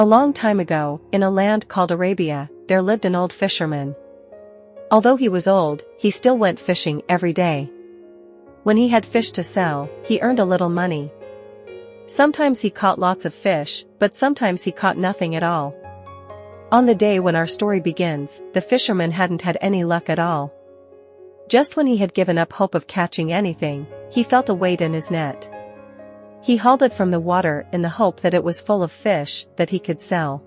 A long time ago, in a land called Arabia, there lived an old fisherman. Although he was old, he still went fishing every day. When he had fish to sell, he earned a little money. Sometimes he caught lots of fish, but sometimes he caught nothing at all. On the day when our story begins, the fisherman hadn't had any luck at all. Just when he had given up hope of catching anything, he felt a weight in his net. He hauled it from the water in the hope that it was full of fish that he could sell.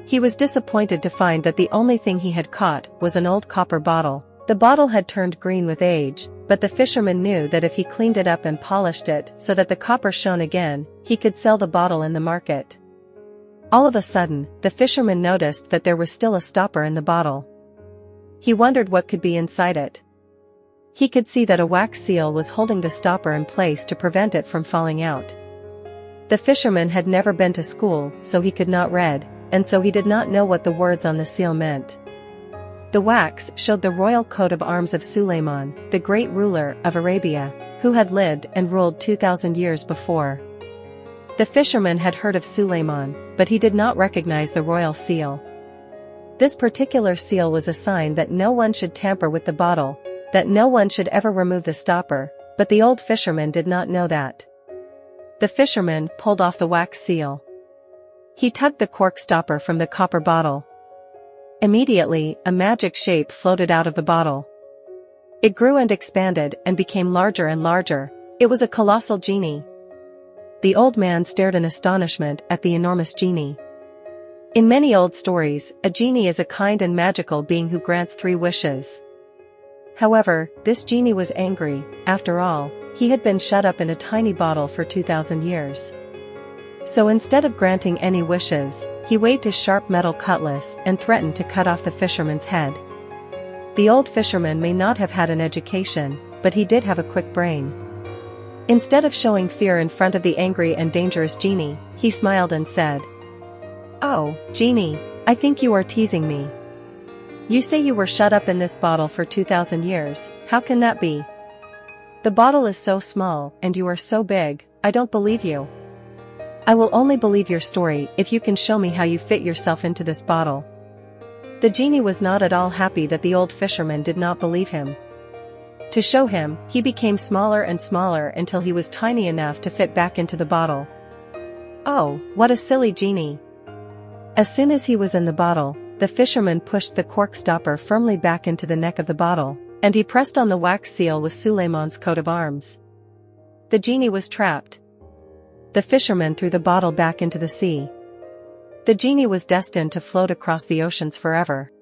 He was disappointed to find that the only thing he had caught was an old copper bottle. The bottle had turned green with age, but the fisherman knew that if he cleaned it up and polished it so that the copper shone again, he could sell the bottle in the market. All of a sudden, the fisherman noticed that there was still a stopper in the bottle. He wondered what could be inside it. He could see that a wax seal was holding the stopper in place to prevent it from falling out. The fisherman had never been to school, so he could not read, and so he did not know what the words on the seal meant. The wax showed the royal coat of arms of Suleiman, the great ruler of Arabia, who had lived and ruled 2,000 years before. The fisherman had heard of Suleiman, but he did not recognize the royal seal. This particular seal was a sign that no one should tamper with the bottle, that no one should ever remove the stopper, but the old fisherman did not know that. The fisherman pulled off the wax seal. He tugged the cork stopper from the copper bottle. Immediately, a magic shape floated out of the bottle. It grew and expanded and became larger and larger. It was a colossal genie. The old man stared in astonishment at the enormous genie. In many old stories, a genie is a kind and magical being who grants 3 wishes. However, this genie was angry. After all, he had been shut up in a tiny bottle for 2,000 years. So instead of granting any wishes, he waved his sharp metal cutlass and threatened to cut off the fisherman's head. The old fisherman may not have had an education, but he did have a quick brain. Instead of showing fear in front of the angry and dangerous genie, he smiled and said, "Oh, genie, I think you are teasing me. You say you were shut up in this bottle for 2,000 years, how can that be? The bottle is so small and you are so big, I don't believe you. I will only believe your story if you can show me how you fit yourself into this bottle." The genie was not at all happy that the old fisherman did not believe him. To show him, he became smaller and smaller until he was tiny enough to fit back into the bottle. Oh, what a silly genie! As soon as he was in the bottle, the fisherman pushed the cork stopper firmly back into the neck of the bottle, and he pressed on the wax seal with Suleiman's coat of arms. The genie was trapped. The fisherman threw the bottle back into the sea. The genie was destined to float across the oceans forever.